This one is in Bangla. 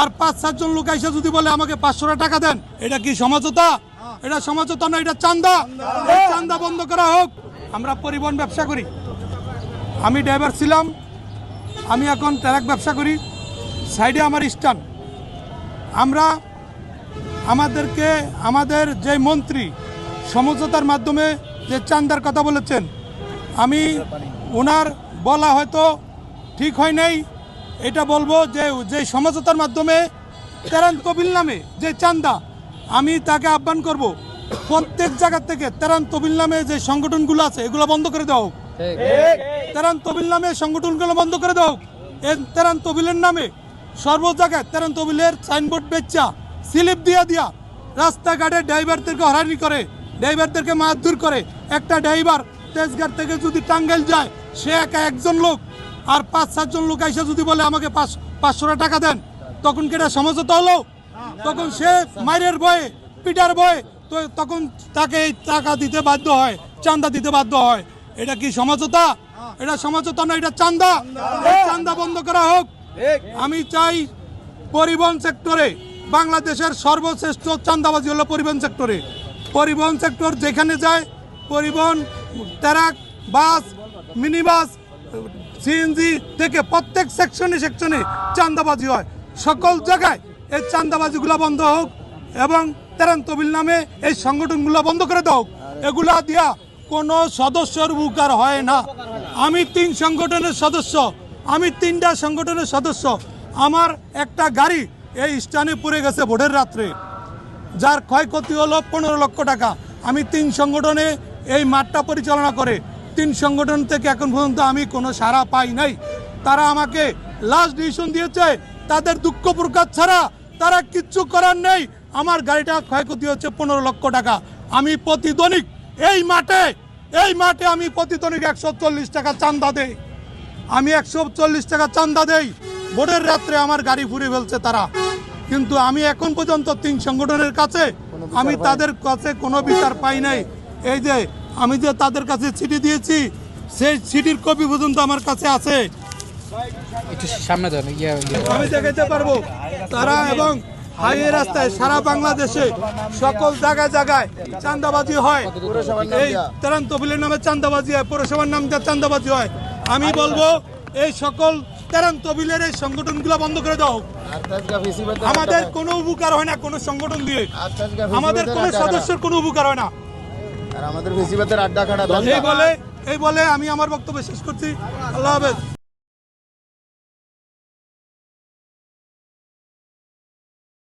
আর ৫-৭ জন লোক এসে যদি বলে আমাকে ৫০০ টাকা দেন, এটা কি সমঝোতা? এটা সমঝোতা না, এটা চাঁদা। এই চাঁদা বন্ধ করা হোক। আমরা পরিবহন ব্যবসা করি, আমি ড্রাইভার ছিলাম, আমি এখন ট্রাক ব্যবসা করি, সাইডে আমার স্ট্যান্ড। আমরা আমাদেরকে আমাদের যে মন্ত্রী সমঝোতার মাধ্যমে যে চাঁদার কথা বলেছেন, আমি ওনার বলা হয়তো ঠিক হয় নাই, এটা বলবো যে সমঝোতার মাধ্যমে তেরান তহবিল নামে যে চাঁদা, আমি তাকে আহ্বান করব প্রত্যেক জায়গা থেকে তেরান তহবিল নামে যে সংগঠনগুলো আছে এগুলো বন্ধ করে দেওয়া হোক। তেরান তহবিল নামে সংগঠনগুলো বন্ধ করে দেওয়া হোক। এই তেরান তহবিলের নামে সর্ব জায়গায় তেরান তহবিলের সাইনবোর্ড বেচা, স্লিপ দিয়া রাস্তাঘাটে ড্রাইভারদেরকে হয়রানি করে, ড্রাইভারদেরকে মারধর করে। একটা ড্রাইভার তেজগাঁও থেকে যদি টাঙ্গাইল যায়, সে একা একজন লোক, আর ৫-৭ জন লোক এসে যদি বলে আমাকে ৫০০ টাকা দেন, তখন কি এটা সমঝোতা হলো? তখন সে মায়ের ভয়ে, পিটার ভয়ে, তো তখন তাকে এই টাকা দিতে বাধ্য হয়, চাঁদা দিতে বাধ্য হয়। এটা কি সমঝোতা? এটা সমঝোতা না, এটা চাঁদা। এই চাঁদা বন্ধ করা হোক। আমি চাই পরিবহন সেক্টরে বাংলাদেশের সর্বশ্রেষ্ঠ চাঁদাবাজি হলো পরিবহন সেক্টরে। পরিবহন সেক্টর যেখানে যায়, পরিবহন ট্রাক, বাস, মিনি বাস, সিএনজি থেকে প্রত্যেক সেকশনে চাঁদাবাজি হয়। সকল জায়গায় এই চাঁদাবাজিগুলো বন্ধ হোক এবং তেরান তহবিল নামে এই সংগঠনগুলো বন্ধ করে দাও। এগুলা দিয়া কোনো সদস্যর উপকার হয় না। আমি ৩ সংগঠনের সদস্য, আমি 3টা সংগঠনের সদস্য। আমার একটা গাড়ি এই স্ট্যান্ডে পড়ে গেছে ভোটের রাত্রে, যার ক্ষয়ক্ষতি হলো 15 লক্ষ টাকা। আমি 3 সংগঠনে এই মাঠটা পরিচালনা করে 3 সংগঠন থেকে এখন পর্যন্ত আমি কোনো সাড়া পাই নাই। তারা আমাকে লাস্ট ডিসিশন দিয়েছে, তাদের দুঃখ প্রকাশ ছাড়া তারা কিচ্ছু করার নেই। আমার গাড়িটা ক্ষয়ক্ষতি হচ্ছে 15 লক্ষ টাকা। আমি প্রতিদনিক এই মাঠে আমি প্রতিদনিক 140 টাকা চাঁদা দেই। আমি 140 টাকা চাঁদা দেই। ভোটের রাত্রে আমার গাড়ি ফুরিয়ে ফেলছে তারা, কিন্তু আমি এখন পর্যন্ত 3 সংগঠনের কাছে আমি তাদের কাছে কোনো বিচার পাই নাই। এই যে আমি যে তাদের কাছে চিঠি দিয়েছি, সেই চিঠির কপি পর্যন্ত আমার কাছে আছে, আমি দেখাতে পারবো। তারা এবং হাইওয়ে রাস্তায় সারা বাংলাদেশে সকল জায়গায় চাঁদাবাজি হয়। এই তেরান তহবিলের নামে চাঁদাবাজি হয়, পৌরসভার নামে চাঁদাবাজি হয়। আমি বলবো এই সকল তেরান তহবিলের এই সংগঠনগুলো বন্ধ করে দাও। আমাদের কোনো উপকার হয় না কোনো সংগঠন দিয়ে, আমাদের কোনো সদস্যের কোনো উপকার হয় না। এই বলে আমি আমার বক্তব্য শেষ করছি। আল্লাহ হাফেজ।